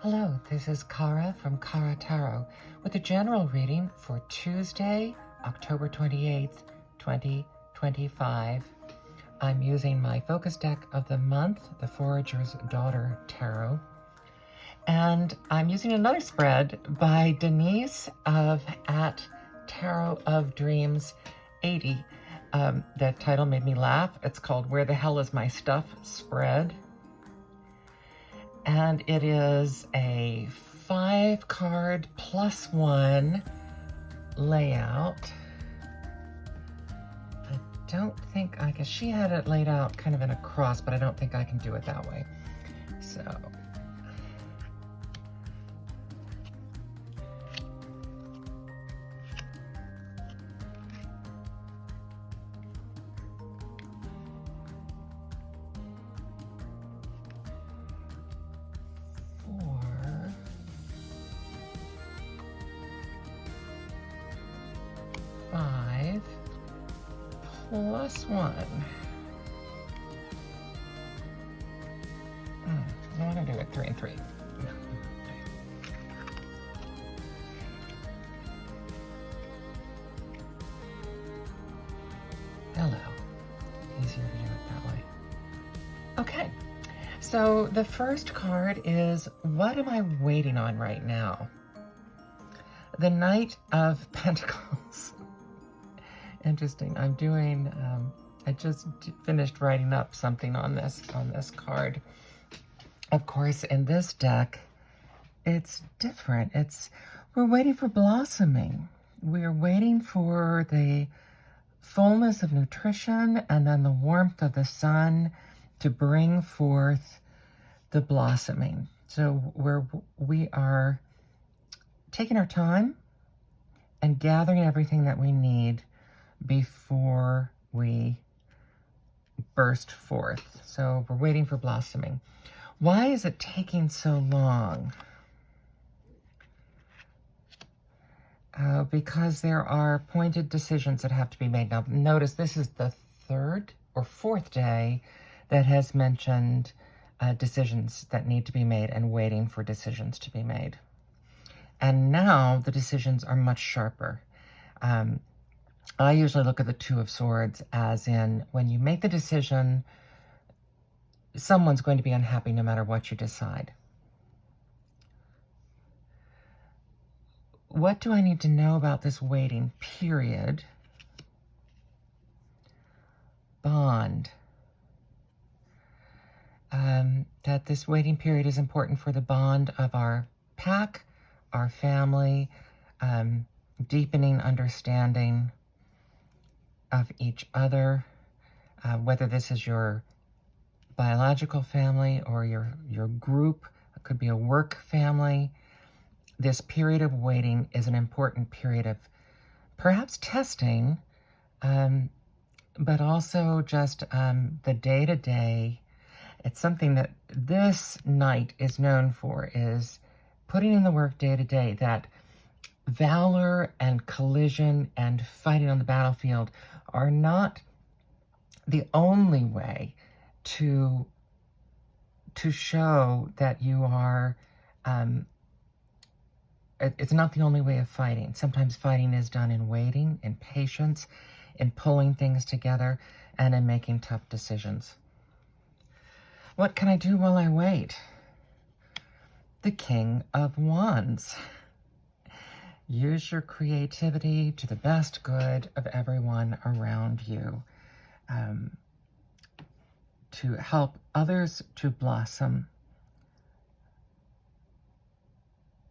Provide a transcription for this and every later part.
Hello, this is Kara from Kara Tarot with a general reading for Tuesday, October 28th, 2025. I'm using my focus deck of the month, the Forager's Daughter Tarot. And I'm using another spread by Denise at Tarot of Dreams 80. The title made me laugh. It's called Where the Hell is My Stuff spread. And it is a 5-card +1 layout. I don't think I can, she had it laid out kind of in a cross, but I don't think I can do it that way. So. Five +1. I want to do it 3 and 3. Hello. Easier to do it that way. Okay. So the first card is, what am I waiting on right now? The Knight of Pentacles. Interesting. I'm doing, I just finished writing up something on this card. Of course, in this deck, it's different. We're waiting for blossoming. We're waiting for the fullness of nutrition and then the warmth of the sun to bring forth the blossoming. So we are taking our time and gathering everything that we need before we burst forth. So we're waiting for blossoming. Why is it taking so long? Because there are pointed decisions that have to be made. Now, notice this is the 3rd or 4th day that has mentioned decisions that need to be made and waiting for decisions to be made. And now the decisions are much sharper. I usually look at the 2 of Swords as in, when you make the decision, someone's going to be unhappy no matter what you decide. What do I need to know about this waiting period? Bond. That this waiting period is important for the bond of our pack, our family, deepening understanding of each other, whether this is your biological family or your group. It could be a work family. This period of waiting is an important period of perhaps testing, but also just the day-to-day. It's something that this night is known for, is putting in the work day-to-day, that valor and collision and fighting on the battlefield are not the only way to show that you are, it's not the only way of fighting. Sometimes fighting is done in waiting, in patience, in pulling things together, and in making tough decisions. What can I do while I wait? The King of Wands. Use your creativity to the best good of everyone around you, to help others to blossom.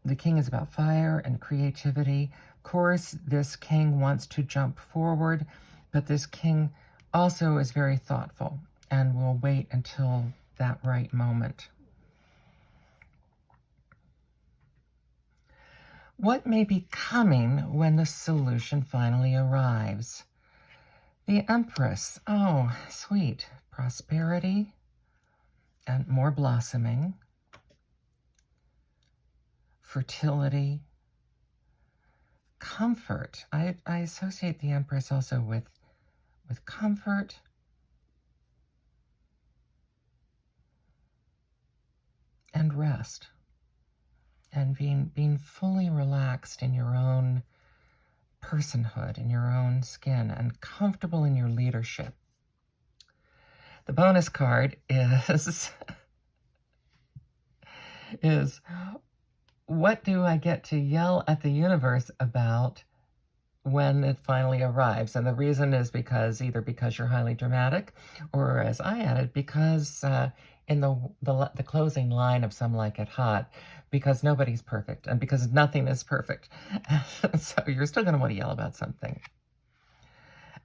The King is about fire and creativity. Of course, this King wants to jump forward, but this King also is very thoughtful and will wait until that right moment. What may be coming when the solution finally arrives? The Empress. Oh, sweet. Prosperity and more blossoming. Fertility. Comfort. I associate the Empress also with comfort. And rest. and being fully relaxed in your own personhood, in your own skin, and comfortable in your leadership. The bonus card is is what do I get to yell at the universe about when it finally arrives? And the reason is either because you're highly dramatic, or as I added, because in the closing line of Some Like It Hot, because nobody's perfect and because nothing is perfect. So you're still going to want to yell about something.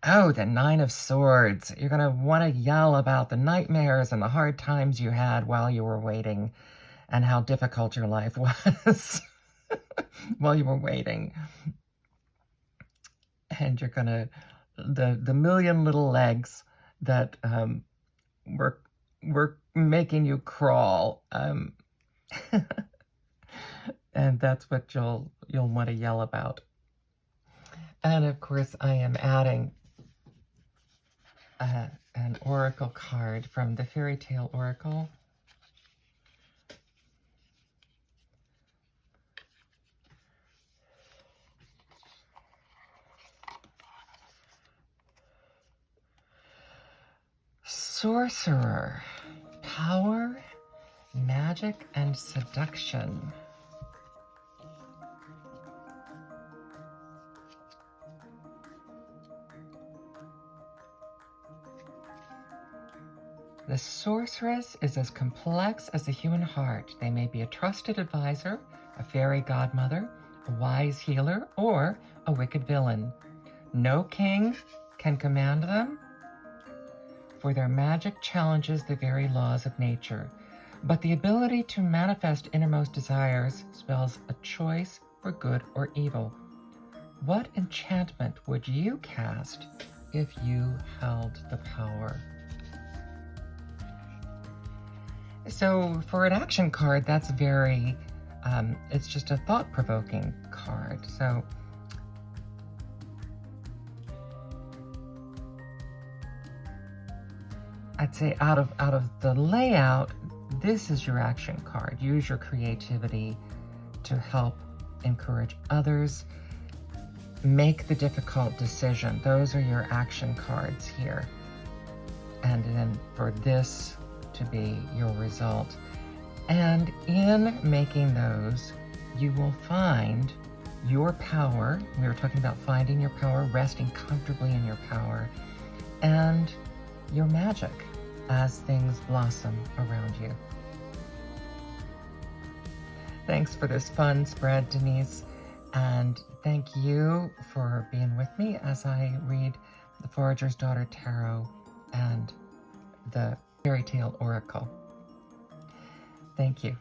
Oh, the Nine of Swords. You're going to want to yell about the nightmares and the hard times you had while you were waiting and how difficult your life was while you were waiting. And you're going to, the million little legs that were making you crawl. And that's what you'll want to yell about. And of course, I am adding an oracle card from the Fairy Tale Oracle. Sorcerer, power, magic, and seduction. The sorceress is as complex as the human heart. They may be a trusted advisor, a fairy godmother, a wise healer, or a wicked villain. No king can command them, for their magic challenges the very laws of nature. But the ability to manifest innermost desires spells a choice for good or evil. What enchantment would you cast if you held the power? So for an action card, that's very, it's just a thought-provoking card. So I'd say out of the layout, this is your action card. Use your creativity to help encourage others. Make the difficult decision. Those are your action cards here. And then for this to be your result. And in making those, you will find your power. We were talking about finding your power, resting comfortably in your power, and your magic as things blossom around you. Thanks for this fun spread, Denise, and thank you for being with me as I read the Forager's Daughter Tarot and the Fairy Tale Oracle. Thank you.